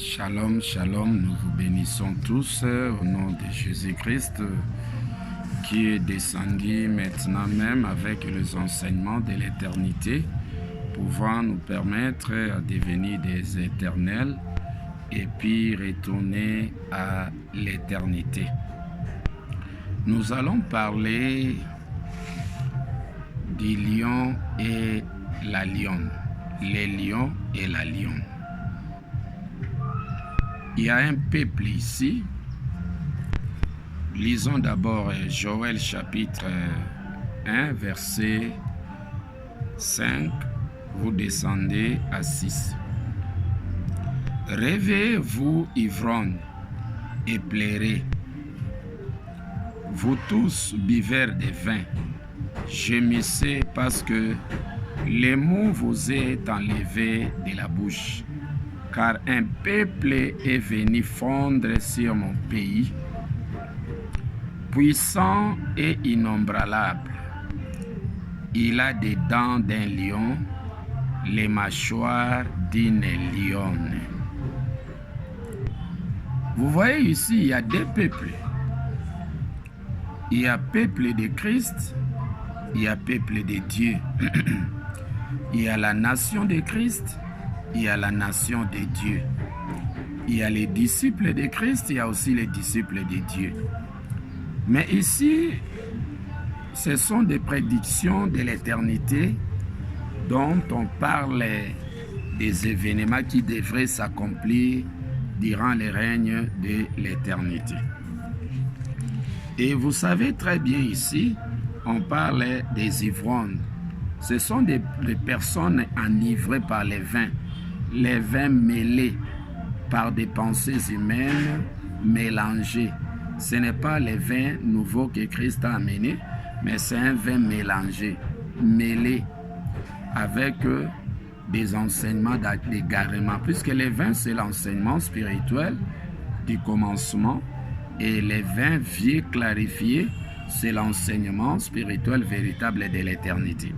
Shalom, shalom, nous vous bénissons tous au nom de Jésus-Christ qui est descendu maintenant même avec les enseignements de l'éternité, pouvant nous permettre de devenir des éternels et puis retourner à l'éternité. Nous allons parler du lion et la lionne, les lions et la lionne. Il y a un peuple ici. Lisons d'abord Joël chapitre 1, verset 5. Vous descendez à 6. Réveillez-vous, ivrognes, et pleurez. Vous tous, buveurs de vin, gémissez parce que les mots vous est enlevé de la bouche. Car un peuple est venu fondre sur mon pays, puissant et innombrable. Il a des dents d'un lion, les mâchoires d'une lionne. Vous voyez ici, il y a deux peuples. Il y a peuple de Christ, il y a peuple de Dieu. Il y a la nation de Christ, il y a la nation de Dieu. Il y a les disciples de Christ, il y a aussi les disciples de Dieu. Mais ici, ce sont des prédictions de l'éternité dont on parle des événements qui devraient s'accomplir durant le règne de l'éternité. Et vous savez très bien ici, on parle des ivrognes. Ce sont des personnes enivrées par les vins mêlés par des pensées humaines mélangées. Ce n'est pas les vins nouveaux que Christ a amenés, mais c'est un vin mélangé, mêlé avec des enseignements d'égarement. Puisque les vins, c'est l'enseignement spirituel du commencement, et les vins vieux clarifiés, c'est l'enseignement spirituel véritable de l'éternité.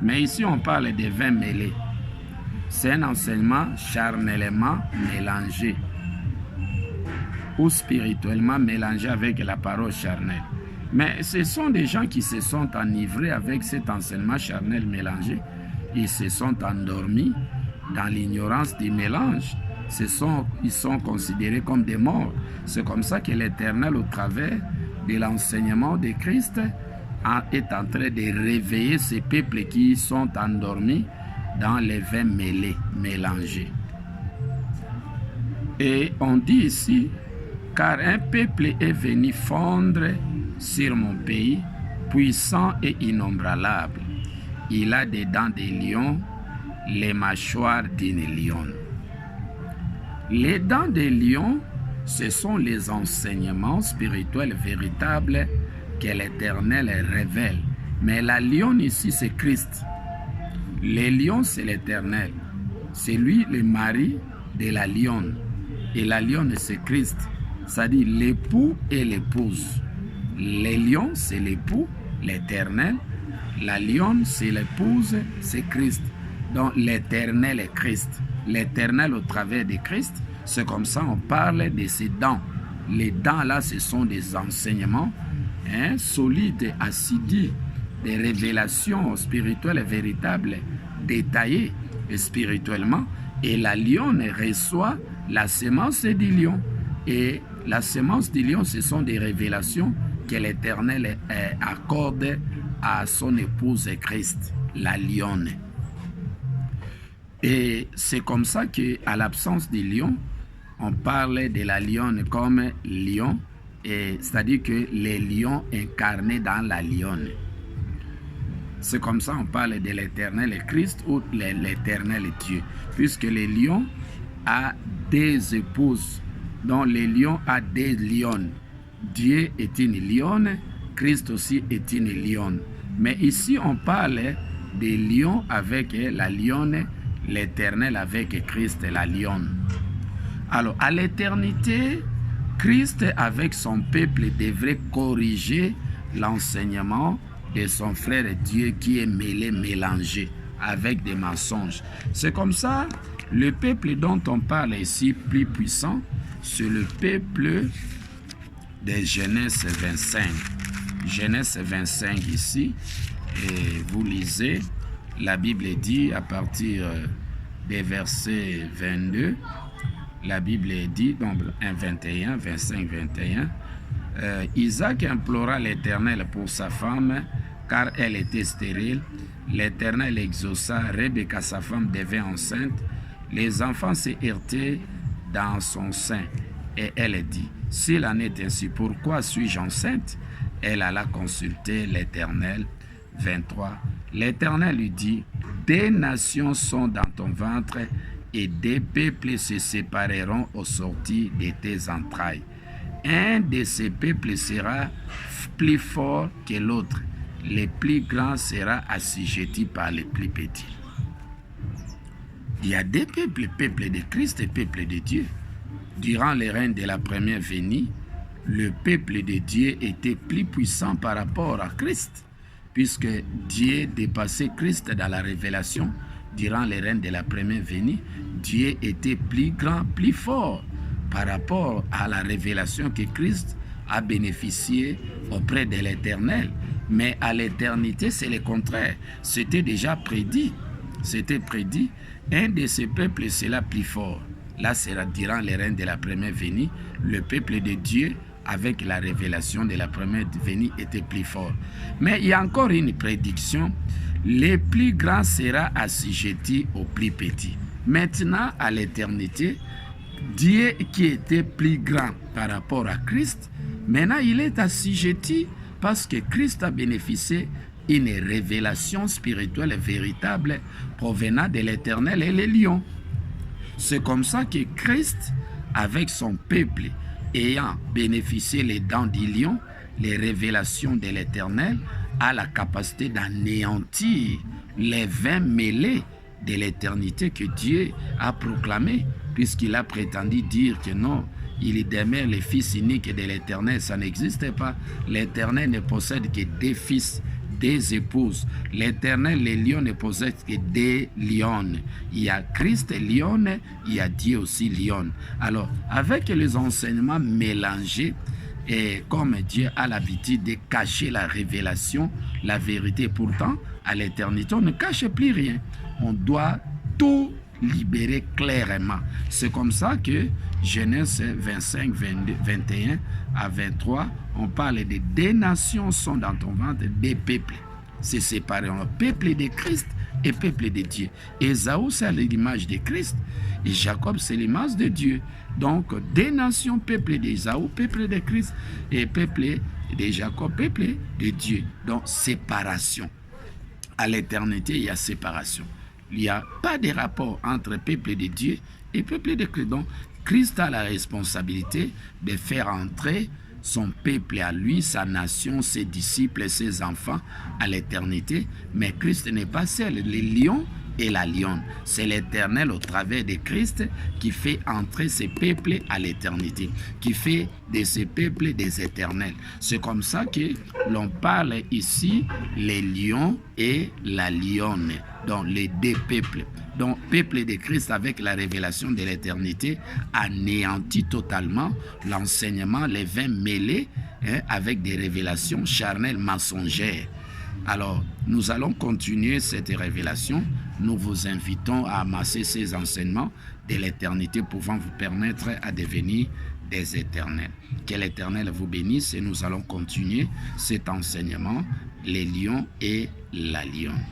Mais ici, on parle des vins mêlés. C'est un enseignement charnellement mélangé ou spirituellement mélangé avec la parole charnelle. Mais ce sont des gens qui se sont enivrés avec cet enseignement charnel mélangé. Ils se sont endormis dans l'ignorance du mélange. Ils sont considérés comme des morts. C'est comme ça que l'Éternel, au travers de l'enseignement de Christ, est en train de réveiller ces peuples qui sont endormis dans les vins mêlés, mélangés. Et on dit ici, car un peuple est venu fondre sur mon pays, puissant et innombrable. Il a des dents de lion, les mâchoires d'une lionne. Les dents de lion, ce sont les enseignements spirituels véritables que l'Éternel révèle. Mais la lionne ici, c'est Christ. Les lions, c'est l'Éternel. C'est lui le mari de la lionne. Et la lionne, c'est Christ. C'est-à-dire l'époux et l'épouse. Les lions, c'est l'époux, l'Éternel. La lionne, c'est l'épouse, c'est Christ. Donc l'Éternel est Christ. L'Éternel au travers de Christ, c'est comme ça on parle de ses dents. Les dents là, ce sont des enseignements solides, assidus, des révélations spirituelles véritables, détaillées spirituellement. Et la lionne reçoit la semence du lion. Et la semence du lion, ce sont des révélations que l'Éternel accorde à son épouse Christ, la lionne. Et c'est comme ça qu'à l'absence du lion, on parle de la lionne comme lion, c'est-à-dire que les lions incarnés dans la lionne. C'est comme ça qu'on parle de l'éternel Christ ou l'éternel Dieu. Puisque les lions a des épouses, donc les lions a des lionnes. Dieu est une lionne, Christ aussi est une lionne. Mais ici on parle des lions avec la lionne, l'Éternel avec Christ et la lionne. Alors, à l'éternité, Christ avec son peuple devrait corriger l'enseignement de son frère Dieu qui est mêlé, mélangé avec des mensonges. C'est comme ça Le peuple dont on parle ici, plus puissant, c'est le peuple de Genèse 25. Genèse 25 ici, et vous lisez, la Bible dit à partir des versets 22, la Bible dit, donc 1, 21, 25, 21, Isaac implora l'Éternel pour sa femme, car elle était stérile. L'Éternel exauça, Rebecca, sa femme, devint enceinte. Les enfants se heurtaient dans son sein. Et elle dit, s'il en est ainsi, pourquoi suis-je enceinte? Elle alla consulter l'Éternel. 23. L'Éternel lui dit, des nations sont dans ton ventre et des peuples se sépareront au sortir de tes entrailles. Un de ces peuples sera plus fort que l'autre. Le plus grand sera assujetti par les plus petits. Il y a des peuples, peuple de Christ et peuple de Dieu. Durant les règnes de la première venue, le peuple de Dieu était plus puissant par rapport à Christ, puisque Dieu dépassait Christ dans la révélation. Durant les règnes de la première venue, Dieu était plus grand, plus fort par rapport à la révélation que Christ a bénéficié auprès de l'Éternel. Mais à l'éternité, c'est le contraire. C'était déjà prédit. C'était prédit. Un de ces peuples sera plus fort. Là, c'est durant les règnes de la première venue, le peuple de Dieu, avec la révélation de la première venue, était plus fort. Mais il y a encore une prédiction. Le plus grand sera assujetti au plus petit. Maintenant, à l'éternité, Dieu qui était plus grand par rapport à Christ, maintenant il est assujetti parce que Christ a bénéficié une révélation spirituelle véritable provenant de l'Éternel et les lions. C'est comme ça que Christ, avec son peuple, ayant bénéficié les dents du lion, les révélations de l'Éternel, a la capacité d'anéantir les 20 mêlées de l'éternité que Dieu a proclamé, puisqu'il a prétendu dire que non, il demeure le fils unique de l'Éternel. Ça n'existe pas. L'Éternel ne possède que des fils, des épouses. L'Éternel, les lions, ne possèdent que des lionnes. Il y a Christ lionne, il y a Dieu aussi lionne. Alors, avec les enseignements mélangés, et comme Dieu a l'habitude de cacher la révélation, la vérité, pourtant, à l'éternité, on ne cache plus rien. On doit tout libérer clairement. C'est comme ça que Genèse 25, 22, 21 à 23, on parle de des nations sont dans ton ventre, des peuples. C'est séparé en peuple de Christ et peuple de Dieu. Ésaü, c'est l'image de Christ et Jacob, c'est l'image de Dieu. Donc, des nations, peuple d'Ésaü, peuple de Christ et peuple de Jacob, peuple de Dieu. Donc, séparation. À l'éternité, il y a séparation. Il n'y a pas de rapport entre peuple de Dieu et peuple de Christ. Donc, Christ a la responsabilité de faire entrer son peuple à lui, sa nation, ses disciples, ses enfants à l'éternité. Mais Christ n'est pas seul. Les lions et la lionne, c'est l'Éternel au travers de Christ qui fait entrer ses peuples à l'éternité, qui fait de ces peuples des éternels. C'est comme ça que l'on parle ici les lions et la lionne, donc les deux peuples. Donc, peuple de Christ avec la révélation de l'éternité anéantit totalement l'enseignement, les 20 mêlés avec des révélations charnelles mensongères. Alors, nous allons continuer cette révélation. Nous vous invitons à amasser ces enseignements de l'éternité pouvant vous permettre à devenir des éternels. Que l'Éternel vous bénisse et nous allons continuer cet enseignement, les lions et la lionne.